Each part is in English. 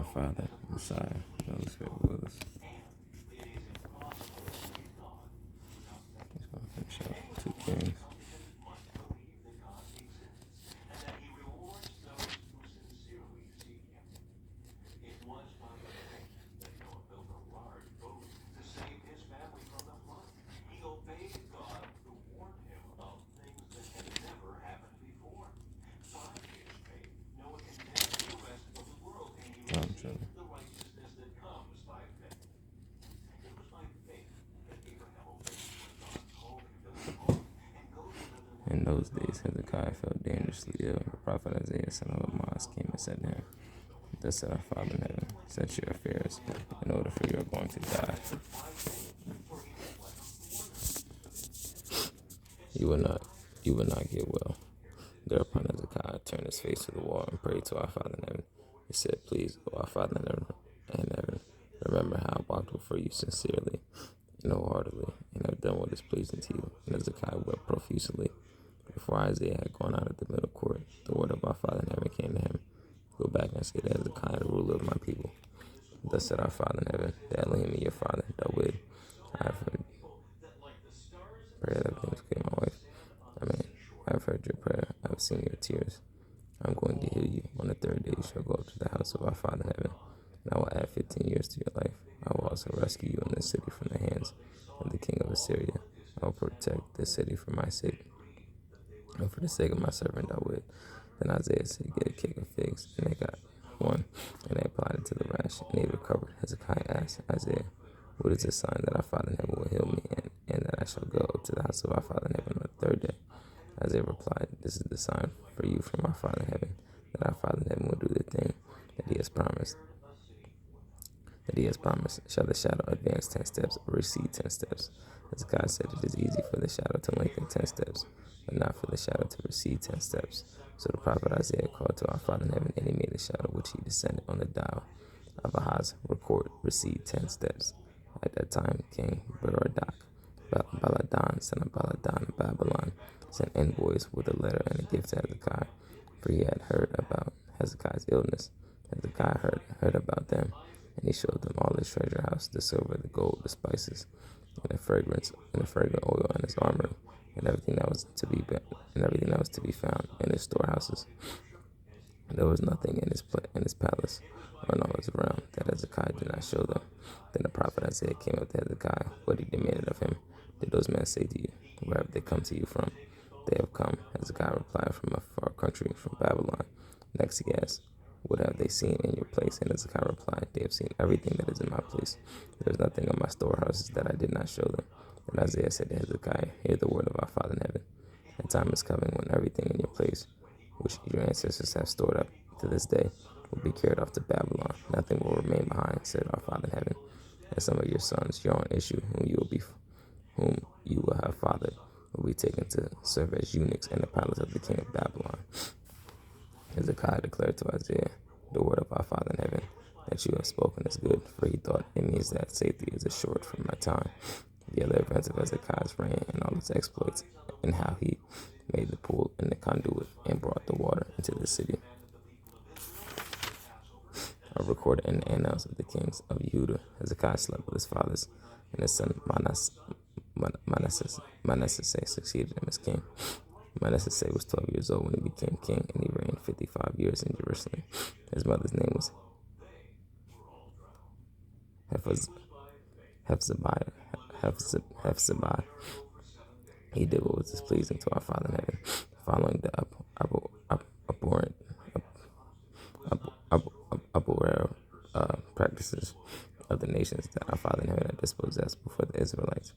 our Father, Messiah, the Holy Spirit with us. Let's go finish up 2 Kings. I'm trying. In those days, Hezekiah fell dangerously ill. The prophet Isaiah, son of Amoz, came and said to him, "Thus said our Father in heaven, set your affairs in order, for you are going to die. You will not get well." Thereupon Hezekiah turned his face to the wall and prayed to our Father in heaven. He said, "Please, O our Father in heaven, remember how I walked before you sincerely and wholeheartedly, and have done what is pleasing to you." And Hezekiah wept profusely. Before Isaiah had gone out of the middle court, the word of our Father in heaven came to him. "Go back and say to Hezekiah, the ruler of my people, thus said our Father in heaven, the Elohim of your father, David, I have heard prayer that everything is okay, my wife. Amen. I have heard your prayer. I have seen your tears. I'm going to heal you. On the 3rd day you shall go up to the house of our Father in heaven, and I will add 15 years to your life. I will also rescue you in this city from the hands of the king of Assyria. I will protect this city for my sake, and for the sake of my servant David." Then Isaiah said, "Get a cake of figs." And they got one, and they applied it to the rash, and they recovered. Hezekiah asked Isaiah, "What is the sign that our Father in heaven will heal me, and that I shall go to the house of our Father in heaven on the 3rd day?" Isaiah replied, "This is the sign for you from our Father in heaven, that our Father in heaven will do the thing that he has promised. Shall the shadow advance 10 steps or recede 10 steps?" Hezekiah said, "It is easy for the shadow to lengthen 10 steps, but not for the shadow to recede 10 steps." So the prophet Isaiah called to our Father in heaven, and he made the shadow which he descended on the dial of Ahaz recede 10 steps. At that time, King Berodach, Baladan, son of Baladan of Babylon, sent envoys with a letter and a gift to Hezekiah, for he had heard about Hezekiah's illness. Hezekiah heard about them, and he showed them all his treasure house, the silver, the gold, the spices, and the fragrant oil, and his armor, and everything that was to be found in his storehouses. And there was nothing in his palace or in all his realm that Hezekiah did not show them. Then the prophet Isaiah came up to Hezekiah. What he demanded of him did those men say to you? Where have they come to you from? They have come, Hezekiah replied, from a far country, from Babylon. Next he asked, what have they seen in your place? And Hezekiah replied, they have seen everything that is in my place. There is nothing in my storehouses that I did not show them. And Isaiah said to Hezekiah, hear the word of our Father in heaven. A time is coming when everything in your place, which your ancestors have stored up to this day, will be carried off to Babylon. Nothing will remain behind, said our Father in heaven. And some of your sons, your own issue, whom you will have fathered, will be taken to serve as eunuchs in the palace of the king of Babylon. Hezekiah declared to Isaiah, the word of our Father in heaven that you have spoken is good, for he thought it means that safety is assured from my time. The other events of Hezekiah's reign and all his exploits, and how he made the pool and the conduit and brought the water into the city, are recorded in the annals of the kings of Judah. Hezekiah slept with his fathers, and his son Manasseh succeeded him as king. Manasseh was 12 years old when he became king, and he reigned 55 years in Jerusalem. His mother's name was Hephzibah. He did what was displeasing to our Father in heaven, following the abhorrent practices of the nations that our Father in heaven had dispossessed before the Israelites.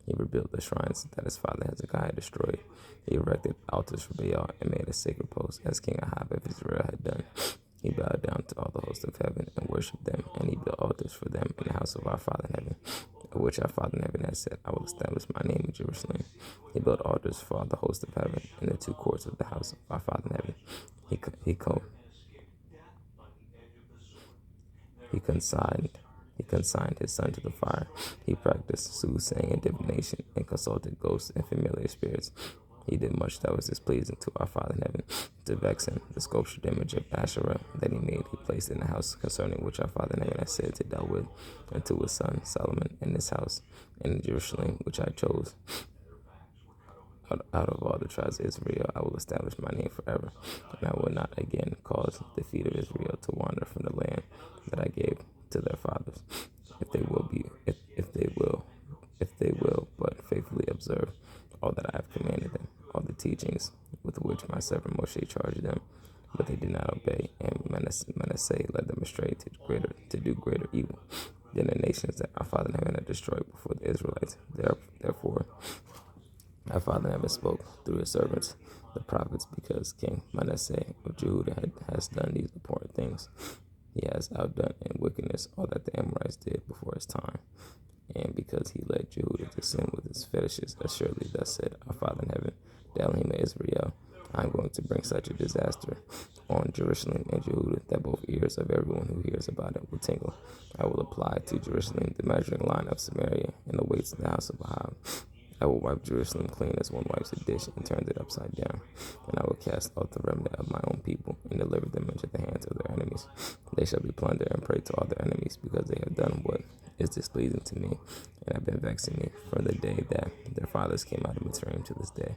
He rebuilt the shrines that his father Hezekiah destroyed. He erected altars for Baal and made a sacred post, as King Ahab of Israel had done. He bowed down to all the hosts of heaven and worshipped them, and he built altars for them in the house of our Father in heaven, of which our Father in heaven has said, I will establish my name in Jerusalem. He built altars for all the hosts of heaven in the 2 courts of the house of our Father in heaven. He consigned his son to the fire. He practiced soothsaying and divination and consulted ghosts and familiar spirits. He did much that was displeasing to our Father in heaven, to vex him. The sculptured image of Asherah that he made, he placed in the house concerning which our Father in heaven has said to deal with, and to his son Solomon in this house, and in Jerusalem, which I chose. Out of all the tribes of Israel, I will establish my name forever, and I will not again cause the feet of Israel to wander from the land that I gave to their fathers, if they will but faithfully observe all that I have commanded them, all the teachings with which my servant Moshe charged them. But they did not obey, and Manasseh led them astray to do greater evil than the nations that our father in heaven had destroyed before the Israelites. Therefore, our father never spoke through his servants, the prophets, because King Manasseh of Judah has done these abhorrent things. He has outdone in wickedness all that the Amorites did before his time, and because he led Judah to sin with his fetishes. Assuredly, thus said our Father in heaven, the Elohim of Israel, I am going to bring such a disaster on Jerusalem and Judah that both ears of everyone who hears about it will tingle. I will apply to Jerusalem the measuring line of Samaria and the weights of the house of Ahab. I will wipe Jerusalem clean as one wipes a dish and turns it upside down. And I will cast out the remnant of my own people and deliver them into the hands of their enemies. They shall be plundered and prey to all their enemies, because they have done what is displeasing to me and have been vexing me from the day that their fathers came out of Mitzrayim to this day.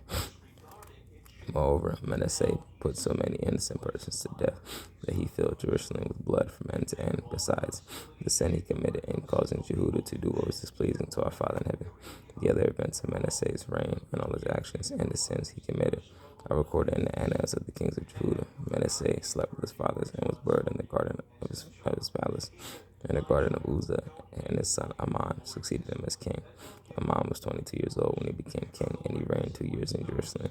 Moreover, Manasseh put so many innocent persons to death that he filled Jerusalem with blood from end to end. Besides the sin he committed in causing Jehudah to do what was displeasing to our Father in heaven, the other events of Manasseh's reign and all his actions and the sins he committed are recorded in the annals of the kings of Judah. Manasseh slept with his fathers and was buried in the garden of his palace. In the garden of Uzzah, and his son Amon succeeded him as king. Amon was 22 years old when he became king, and he reigned 2 years in Jerusalem.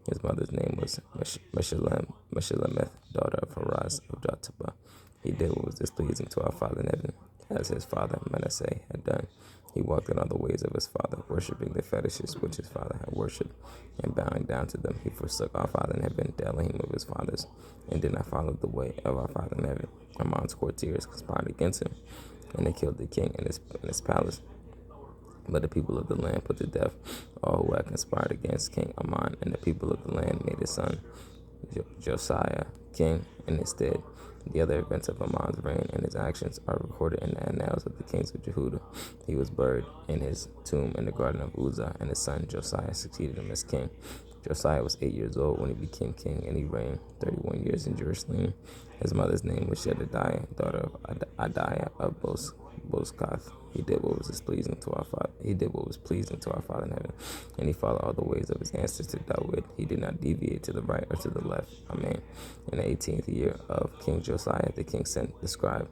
His mother's name was Meshulemeth, daughter of Haraz of Jotbah. He did what was displeasing to our Father in heaven, as his father Manasseh had done. He walked in all the ways of his father, worshipping the fetishes which his father had worshipped, and bowing down to them. He forsook our Father in heaven, the Elohim of his fathers, and did not follow the way of our Father in heaven. Amon's courtiers conspired against him, and they killed the king in his palace. But the people of the land put to death all who had conspired against King Amon, and the people of the land made his son Josiah king in his stead. The other events of Amon's reign and his actions are recorded in the annals of the kings of Jehudah. He was buried in his tomb in the garden of Uzzah, and his son Josiah succeeded him as king. Josiah was 8 years old when he became king, and he reigned 31 years in Jerusalem. His mother's name was Jedediah, daughter of Adiah of Bozkath. He did what was pleasing to our Father. He did what was pleasing to our Father in heaven, and he followed all the ways of his ancestor David. He did not deviate to the right or to the left. Amen. In the 18th year of King Josiah, the king sent the scribe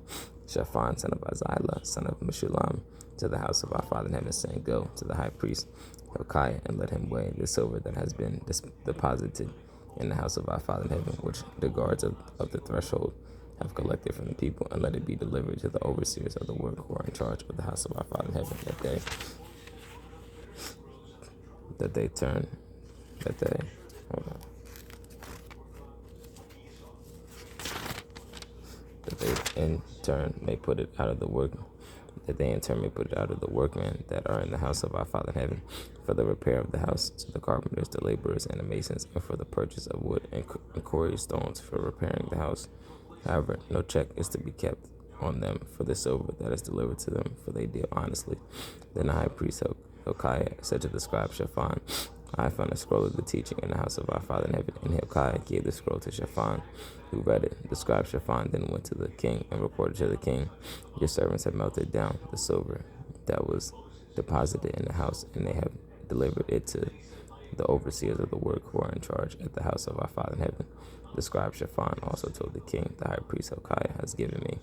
Shaphan, son of Azaiah, son of Meshullam, to the house of our Father in heaven, saying, Go to the high priest Hilkiah and let him weigh the silver that has been deposited in the house of our Father in heaven, which the guards of the threshold have collected from the people, and let it be delivered to the overseers of the work who are in charge of the house of our Father in heaven, that they in turn may put it out of the work, that they in turn may put it out of the workmen that are in the house of our Father in heaven, for the repair of the house, to the carpenters, the laborers, and the masons, and for the purchase of wood and quarry stones for repairing the house. However, no check is to be kept on them for the silver that is delivered to them, for they deal honestly. Then the high priest Hilkiah said to the scribe Shaphan, I found a scroll of the teaching in the house of our Father in heaven. And Hilkiah gave the scroll to Shaphan, who read it. The scribe Shaphan then went to the king and reported to the king, Your servants have melted down the silver that was deposited in the house, and they have delivered it to the overseers of the work who are in charge at the house of our Father in heaven. The scribe Shaphan also told the king, The high priest Hilkiah has given me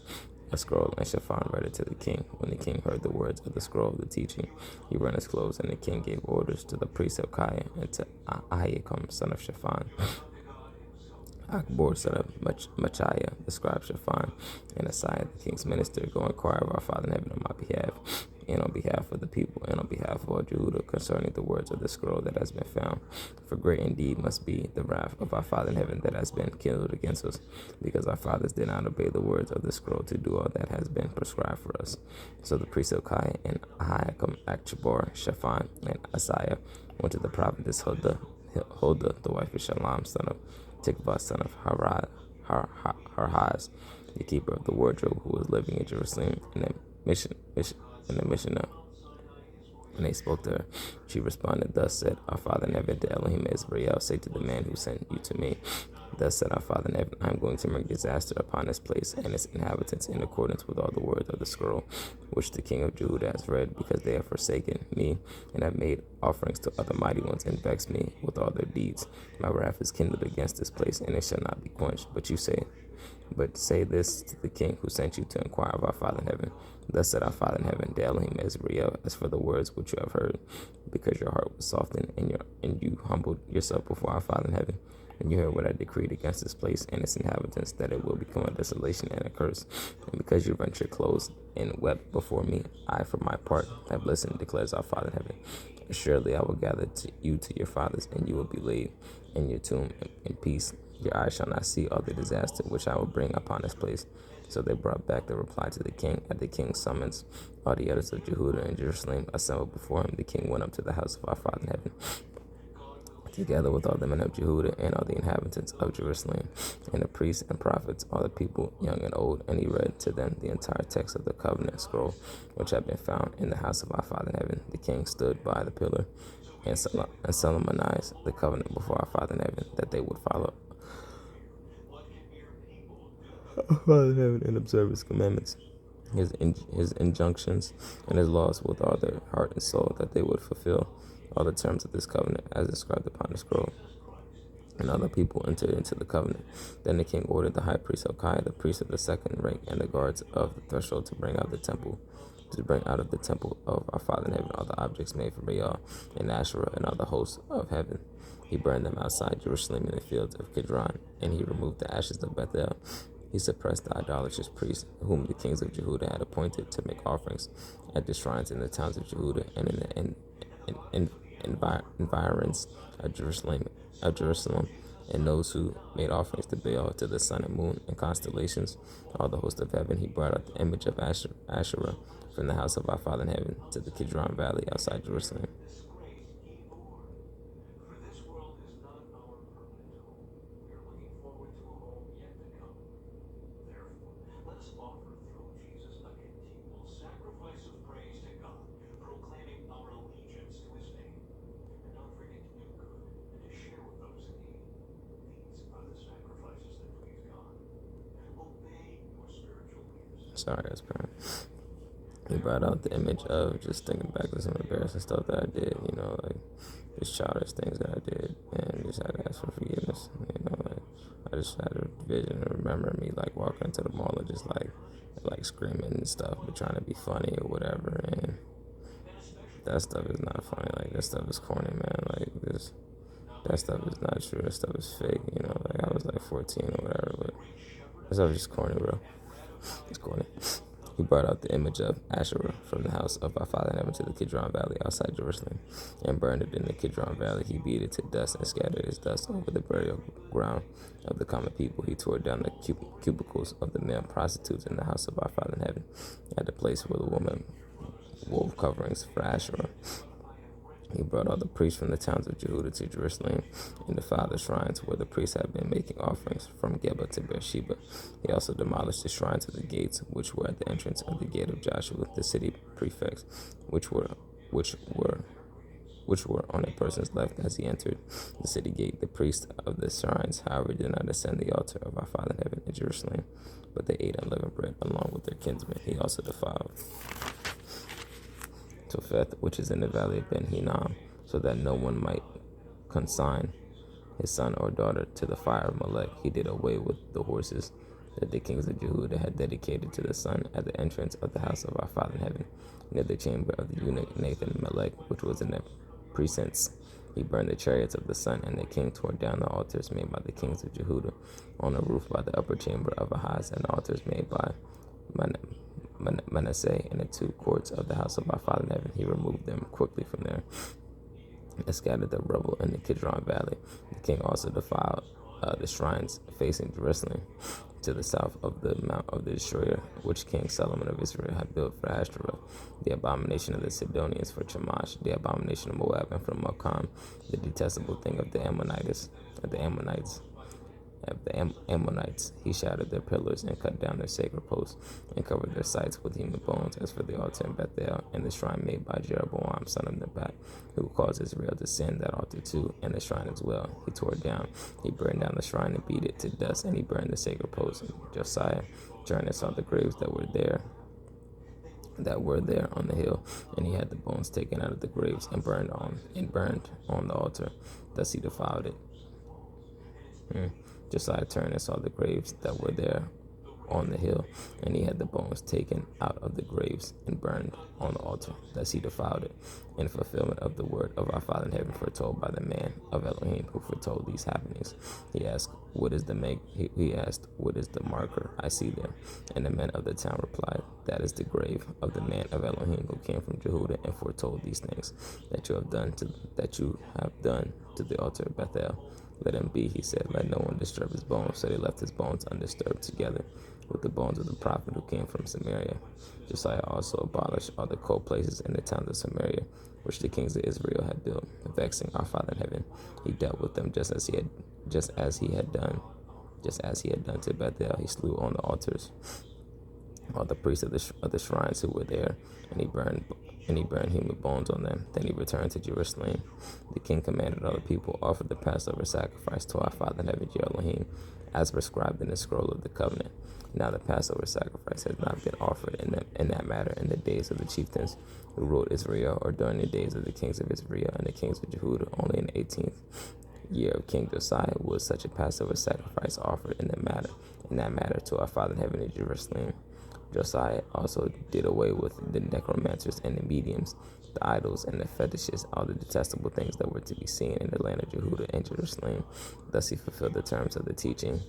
a scroll, and Shaphan read it to the king. When the king heard the words of the scroll of the teaching, he rent his clothes, and the king gave orders to the priest Hilkiah and to Ahikam, son of Shaphan, Akbor, son of Machiah, the scribe Shaphan, and Asaiah, the king's minister, Go inquire of our Father in heaven on my behalf, and on behalf of the people, and on behalf of all Judah, concerning the words of the scroll that has been found. For great indeed must be the wrath of our Father in heaven that has been kindled against us, because our fathers did not obey the words of the scroll to do all that has been prescribed for us. So the priest Hilkiah and Ahikam, Akbor, Shaphan, and Asaiah went to the prophetess Huldah, the wife of Shalom, son of Tikvah, son of Harhaz, the keeper of the wardrobe, who was living in Jerusalem in the Mishnah. And they spoke to her. She responded, "Thus said our father Nevi, the Elohim Israel, say to the man who sent you to me, thus said our father Nevi, I am going to bring disaster upon this place and its inhabitants in accordance with all the words of the scroll, which the king of Judah has read, because they have forsaken me and have made offerings to other mighty ones and vexed me with all their deeds. My wrath is kindled against this place, and it shall not be quenched. But say this to the king who sent you to inquire of our Father in heaven. Thus said our Father in heaven, the Elohim Israel, as for the words which you have heard, because your heart was softened and you humbled yourself before our Father in heaven, and you heard what I decreed against this place and its inhabitants, that it will become a desolation and a curse. And because you rent your clothes and wept before me, I, for my part, have listened, declares our Father in heaven. Surely I will gather you to your fathers, and you will be laid in your tomb in peace. Your eyes shall not see all the disaster which I will bring upon this place. So they brought back the reply to the king. At the king's summons, all the elders of Jehudah and Jerusalem assembled before him. The king went up to the house of our Father in heaven, together with all the men of Jehudah and all the inhabitants of Jerusalem, and the priests and prophets, all the people, young and old. And he read to them the entire text of the covenant scroll, which had been found in the house of our Father in heaven. The king stood by the pillar and solemnized the covenant before our Father in heaven, that they would follow our Father in heaven and observe his commandments, his injunctions, and his laws with all their heart and soul, that they would fulfill all the terms of this covenant as inscribed upon the scroll. And all the people entered into the covenant. Then the king ordered the high priest Hilkiah, the priest of the second rank, and the guards of the threshold to bring out of the temple of our Father in heaven all the objects made from Baal and Asherah and all the hosts of heaven. He burned them outside Jerusalem in the fields of Kidron, and he removed the ashes of Bethel. He suppressed the idolatrous priests, whom the kings of Jehudah had appointed to make offerings at the shrines in the towns of Jehudah and in the environs of Jerusalem, and those who made offerings to Baal, to the sun and moon and constellations, all the host of heaven. He brought out the image of Asherah from the house of our Father in heaven to the Kidron Valley outside Jerusalem. Sorry, that's crying. He brought out the image of, just thinking back to some embarrassing stuff that I did, like just childish things that I did, and just had to ask for forgiveness. I just had a vision of remembering me like walking into the mall and just like screaming and stuff, but trying to be funny or whatever. And that stuff is not funny. Like, that stuff is corny, man. Like, that stuff is not true. That stuff is fake. Like, I was like 14 or whatever, but that stuff is just corny, bro. It's corny. He brought out the image of Asherah from the house of our Father in heaven to the Kidron Valley outside Jerusalem, and burned it in the Kidron Valley. He beat it to dust and scattered its dust over the burial ground of the common people. He tore down the cubicles of the male prostitutes in the house of our Father in heaven, at the place where the woman wove coverings for Asherah. He brought all the priests from the towns of Jehudah to Jerusalem and defiled the shrines where the priests had been making offerings from Geba to Beersheba. He also demolished the shrines of the gates, which were at the entrance of the gate of Joshua, the city prefects, which were on a person's left as he entered the city gate. The priests of the shrines, however, did not ascend the altar of our Father in heaven in Jerusalem, but they ate unleavened bread along with their kinsmen. He also defiled Topheth, which is in the valley of Ben Hinnom, so that no one might consign his son or daughter to the fire of Molech. He did away with the horses that the kings of Jehudah had dedicated to the sun at the entrance of the house of our Father in heaven, near the chamber of the eunuch Nathan Melech, which was in the precincts. He burned the chariots of the sun, and the king tore down the altars made by the kings of Jehudah on the roof by the upper chamber of Ahaz, and the altars made by Manasseh in the two courts of the house of our Father in heaven. He removed them quickly from there and scattered the rubble in the Kidron Valley. The king also defiled the shrines facing Jerusalem to the south of the Mount of the Destroyer, which King Solomon of Israel had built for Ashtoreth, the abomination of the Sidonians for Chemosh, the abomination of Moab, and for Malcham, the detestable thing of the Ammonites. He shattered their pillars and cut down their sacred posts and covered their sites with human bones. As for the altar in Bethel and the shrine made by Jeroboam, son of Nebat, who caused Israel to sin, that altar too, and the shrine as well, he tore it down. He burned down the shrine and beat it to dust, and he burned the sacred posts. And Josiah turned and saw the graves that were there on the hill, and he had the bones taken out of the graves and burned on the altar. Thus he defiled it. Josiah turned and saw the graves that were there on the hill, and he had the bones taken out of the graves and burned on the altar. Thus he defiled it, in fulfillment of the word of our Father in heaven foretold by the man of Elohim who foretold these happenings. He asked, "What is the marker I see there?" And the men of the town replied, "That is the grave of the man of Elohim who came from Jehudah and foretold these things that you have done to the altar of Bethel. Let him be," he said, "let no one disturb his bones." So they left his bones undisturbed together with the bones of the prophet who came from Samaria. Josiah also abolished all the cold places in the towns of Samaria, which the kings of Israel had built, vexing our Father in heaven. He dealt with them just as he had done to Bethel. He slew on the altars all the priests of the shrines who were there, and he burned human bones on them. Then he returned to Jerusalem. The king commanded all the people offer the Passover sacrifice to our Father in heaven, Elohim, as prescribed in the scroll of the covenant. Now the Passover sacrifice has not been offered in that matter in the days of the chieftains who ruled Israel, or during the days of the kings of Israel and the kings of Jehudah. Only in the 18th year of King Josiah was such a Passover sacrifice offered in that matter to our Father in heaven in Jerusalem. Josiah also did away with the necromancers and the mediums, the idols and the fetishes, all the detestable things that were to be seen in the land of Jehudah and Jerusalem. Thus he fulfilled the terms of the teaching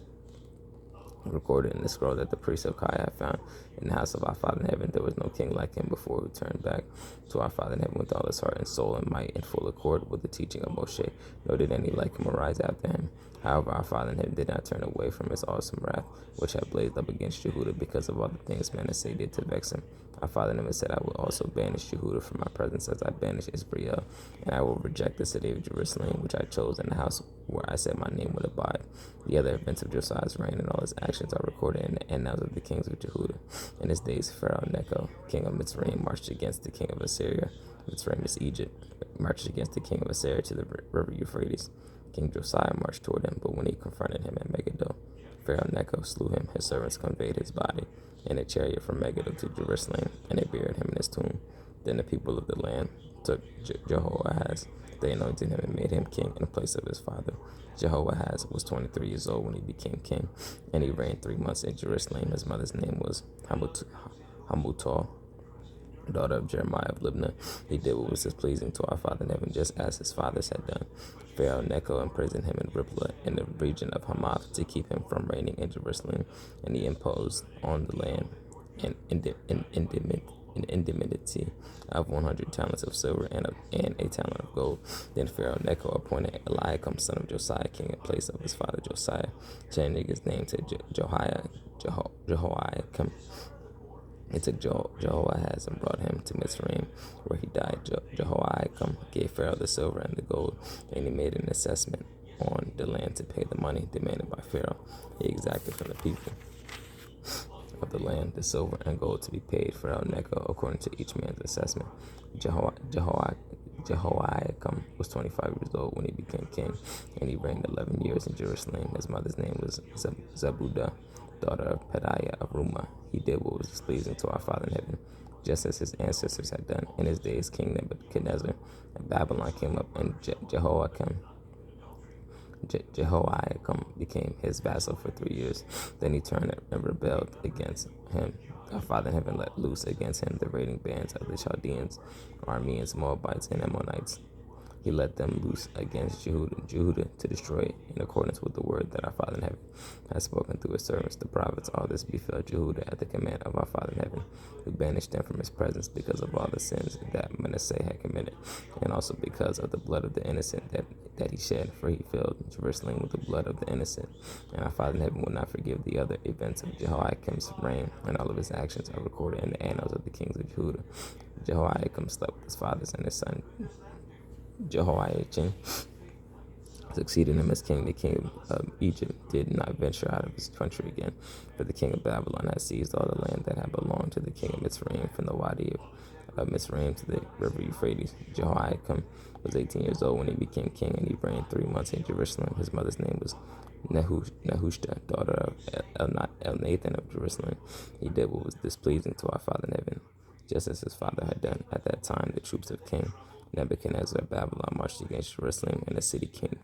recorded in the scroll that the priest of Hilkiah had found in the house of our Father in heaven. There was no king like him before, who turned back to our Father in heaven with all his heart and soul and might, in full accord with the teaching of Moshe, nor did any like him arise after him. However, our Father in heaven did not turn away from his awesome wrath, which had blazed up against Jehudah because of all the things Manasseh did to vex him. Our Father in heaven said, "I will also banish Jehudah from my presence as I banished Israel, and I will reject the city of Jerusalem, which I chose, and the house where I said my name would abide." The other events of Josiah's reign and all his actions are recorded in the annals of the kings of Jehudah. In his days, Pharaoh Necho, king of Mitzrayim, marched against the king of Assyria. Mitzrayim is Egypt. Marched against the king of Assyria to the river Euphrates. King Josiah marched toward him, but when he confronted him at Megiddo, Pharaoh Necho slew him. His servants conveyed his body in a chariot from Megiddo to Jerusalem, and they buried him in his tomb. Then the people of the land took Jehoahaz. They anointed him and made him king in place of his father. Jehoahaz was 23 years old when he became king, and he reigned 3 months in Jerusalem. His mother's name was Hamutal, daughter of Jeremiah of Libnah. He did what was displeasing to our Father in heaven, just as his fathers had done. Pharaoh Necho imprisoned him in Riblah in the region of Hamath to keep him from reigning in Jerusalem, and he imposed on the land an indemnity of 100 talents of silver and a talent of gold. Then Pharaoh Necho appointed Eliakim, son of Josiah, king in place of his father Josiah, changing his name to Jehoiakim. He took Jehoahaz and brought him to Mitzrayim, where he died. Jehoiakim gave Pharaoh the silver and the gold, and he made an assessment on the land to pay the money demanded by Pharaoh. He exacted from the people of the land the silver and gold to be paid Pharaoh Necho according to each man's assessment. Jehoiakim was 25 years old when he became king, and he reigned 11 years in Jerusalem. His mother's name was Zebudah, daughter of Pedaiah of Rumah. He did what was displeasing to our Father in heaven, just as his ancestors had done. In his days, King Nebuchadnezzar of Babylon came up, and Jehoiakim became his vassal for 3 years. Then he turned and rebelled against him. Our Father in heaven let loose against him the raiding bands of the Chaldeans, Arameans, Moabites, and Ammonites. He let them loose against Jehudah to destroy it, in accordance with the word that our Father in heaven has spoken through his servants, the prophets. All this befell Jehudah at the command of our Father in heaven, who banished them from his presence because of all the sins that Manasseh had committed, and also because of the blood of the innocent that he shed, for he filled Jerusalem with the blood of the innocent. And our Father in heaven will not forgive the other events of Jehoiakim's reign, and all of his actions are recorded in the annals of the kings of Judah. Jehoiakim slept with his fathers, and his son Jehoiachin succeeded him as king. The king of Egypt did not venture out of his country again, for the king of Babylon had seized all the land that had belonged to the king of Mitzrayim, from the Wadi of Mitzrayim to the river Euphrates. Jehoiakim was 18 years old when he became king, and he reigned 3 months in Jerusalem. His mother's name was Nehushta, daughter of Elnathan of Jerusalem. He did what was displeasing to our Father in heaven, just as his father had done. At that time, the troops of King Nebuchadnezzar of Babylon marched against Jerusalem, and the city came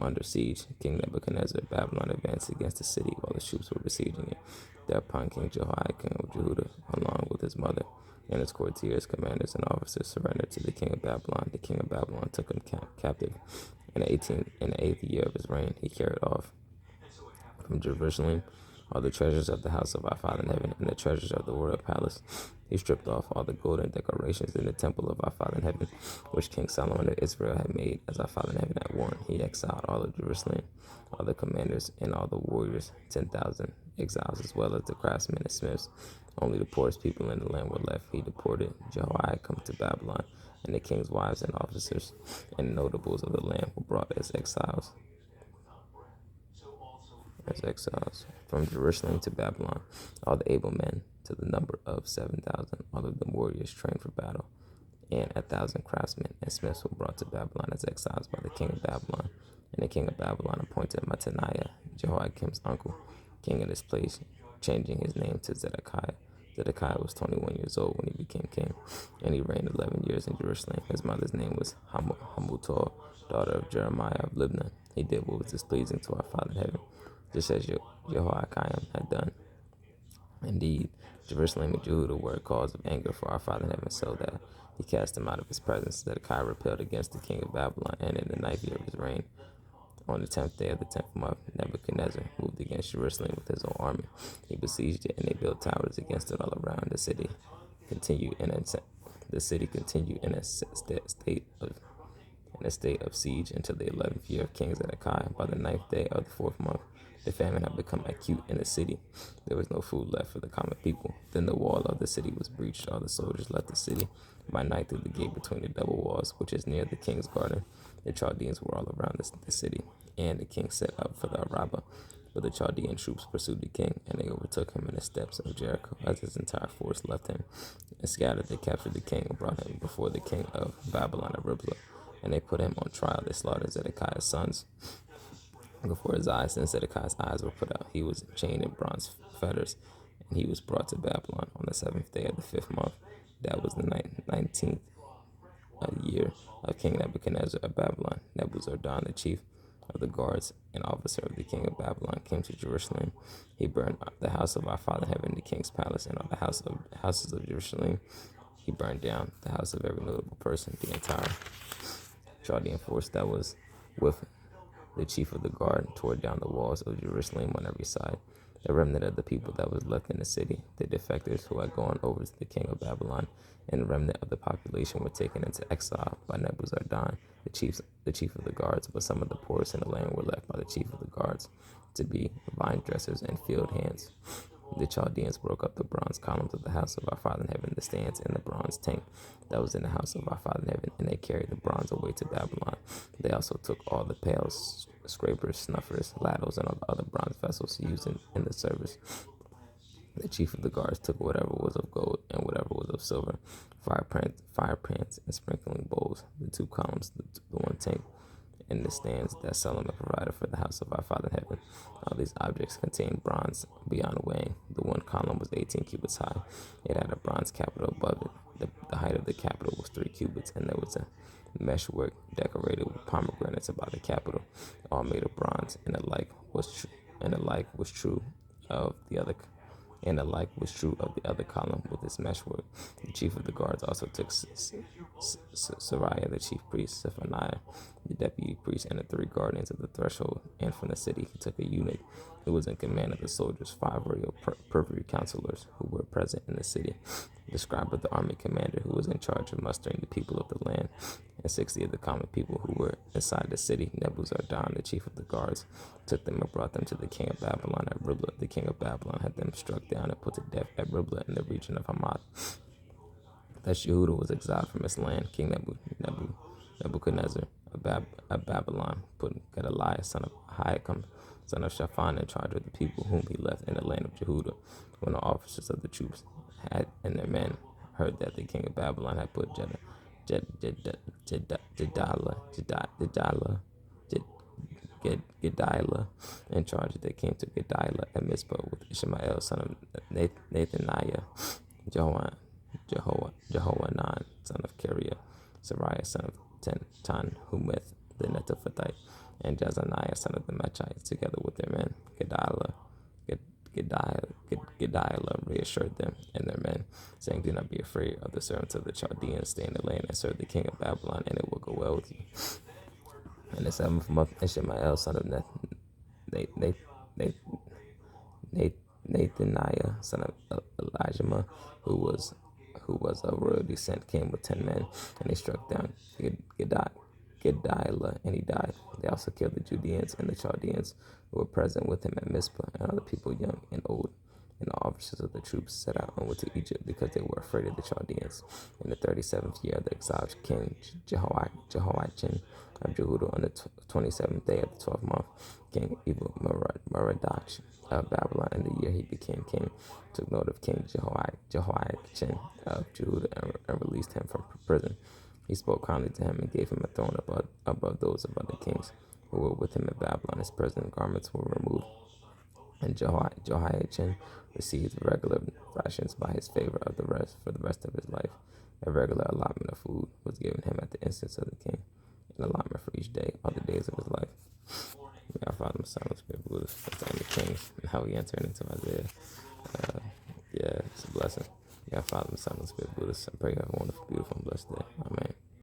under siege. King Nebuchadnezzar of Babylon advanced against the city while the troops were besieging it. Thereupon King Jehoiakim of Judah, along with his mother and his courtiers, commanders, and officers, surrendered to the king of Babylon. The king of Babylon took him captive. In the 8th year of his reign, he carried off from Jerusalem all the treasures of the house of our Father in heaven, and the treasures of the royal palace. He stripped off all the golden decorations in the temple of our Father in heaven, which King Solomon of Israel had made, as our Father in heaven had warned. He exiled all of Jerusalem, all the commanders and all the warriors, 10,000 exiles, as well as the craftsmen and smiths. Only the poorest people in the land were left. He deported Jehoiakim to Babylon, and the king's wives and officers and notables of the land were brought as exiles from Jerusalem to Babylon, all the able men, to the number of 7,000, all of them warriors trained for battle, and 1,000 craftsmen and smiths were brought to Babylon as exiles by the king of Babylon. And the king of Babylon appointed Mattaniah, Jehoiakim's uncle, king in his place, changing his name to Zedekiah. Zedekiah was 21 years old when he became king, and he reigned 11 years in Jerusalem. His mother's name was Hamutal, daughter of Jeremiah of Libnah. He did what was displeasing to our Father in heaven, just as Jehoiakim had done. Indeed, Jerusalem and Judah were a cause of anger for our Father in heaven, so that he cast him out of his presence. Zedekiah repelled against the king of Babylon, and in the 9th year of his reign, on the 10th day of the 10th month, Nebuchadnezzar moved against Jerusalem with his own army. He besieged it, and they built towers against it all around. The city continued in a state of siege until the 11th year of King Zedekiah. By the 9th day of the 4th month, the famine had become acute in the city. There was no food left for the common people. Then the wall of the city was breached. All the soldiers left the city by night through the gate between the double walls, which is near the king's garden. The Chaldeans were all around the city, and the king set out for the Arabah. But the Chaldean troops pursued the king, and they overtook him in the steps of Jericho, as his entire force left him and scattered. They captured the king and brought him before the king of Babylon at Riblah, and they put him on trial. They slaughtered Zedekiah's sons before his eyes, and Zedekiah's eyes were put out. He was chained in bronze fetters, and he was brought to Babylon on the 7th day of the 5th month. That was the 19th year of King Nebuchadnezzar of Babylon. Nebuzaradan, the chief of the guards and officer of the king of Babylon, came to Jerusalem. He burned the house of our Father in heaven, the king's palace, and all the houses of Jerusalem. He burned down the house of every notable person. The entire Chaldean force that was with the chief of the guard tore down the walls of Jerusalem on every side. The remnant of the people that was left in the city, the defectors who had gone over to the king of Babylon, and the remnant of the population were taken into exile by Nebuzaradan, the chief of the guards. But some of the poorest in the land were left by the chief of the guards to be vine dressers and field hands. The Chaldeans broke up the bronze columns of the house of our Father in heaven, the stands and the bronze tank that was in the house of our Father in heaven, and they carried the bronze away to Babylon. They also took all the pails, scrapers, snuffers, ladles, and all the other bronze vessels used in the service. The chief of the guards took whatever was of gold and whatever was of silver, fire pans and sprinkling bowls, the 2 columns, the 1 tank, and the stands that Solomon provided for the house of our Father in heaven. All these objects contained bronze beyond weighing. The 1 column was 18 cubits high. It had a bronze capital above it. The height of the capital was 3 cubits, and there was a meshwork decorated with pomegranates about the capital, all made of bronze, and the like was true of the other And the like was true of the other column with its meshwork. The chief of the guards also took Sariah, the chief priest, Zephaniah, the deputy priest, and the 3 guardians of the threshold. And from the city he took a eunuch who was in command of the soldiers, 5 royal privy counselors who were present in the city, the scribe of the army commander who was in charge of mustering the people of the land, and 60 of the common people who were inside the city. Nebuzaradan, the chief of the guards, took them and brought them to the king of Babylon at Riblah. The king of Babylon had them struck down and put to death at Riblah in the region of Hamath. Thus Yehuda was exiled from his land. King Nebuchadnezzar of Babylon put Gedaliah, son of Ahikam, son of Shaphan, in charge of the people whom he left in the land of Jehudah. When the officers of the troops had and their men heard that the king of Babylon had put Gedilah in charge, they came to Gedilah at Mizpah with Ishmael, son of Nathaniah, Jehohanan, son of Kariah, Sariah, son of Tanhumeth, the Netophathite, and Jazaniah, son of the Machites, together with their men. Gedilah reassured them and their men, saying, "Do not be afraid of the servants of the Chaldeans. Stay in the land and serve the king of Babylon, and it will go well with you." And the 7th month, Ishmael, son of Nathaniah, son of Elijah, who was of royal descent, came with 10 men, and they struck down Gedilah, and he died. They also killed the Judeans and the Chaldeans who were present with him at Mizpah, and all the people young and old. And the officers of the troops set out and went to Egypt because they were afraid of the Chaldeans. In the 37th year of the exiled king Jehoiachin of Jehudah, on the 27th day of the 12th month, King Evil-Merodach of Babylon, in the year he became king, took note of King Jehoiachin of Jehudah and released him from prison. He spoke kindly to him and gave him a throne above those of other kings who were with him in Babylon. His prison garments were removed, and Jehoiachin received regular rations by his favor for the rest of his life. A regular allotment of food was given him at the instance of the king, an allotment for each day, all the days of his life. May our Father, Son, and Spirit be with us. That's the end of Kings, and how we enter into Isaiah. Yeah, it's a blessing. May our Father, Son, and Spirit be with us. I pray you have a wonderful, beautiful, and blessed day. Amen.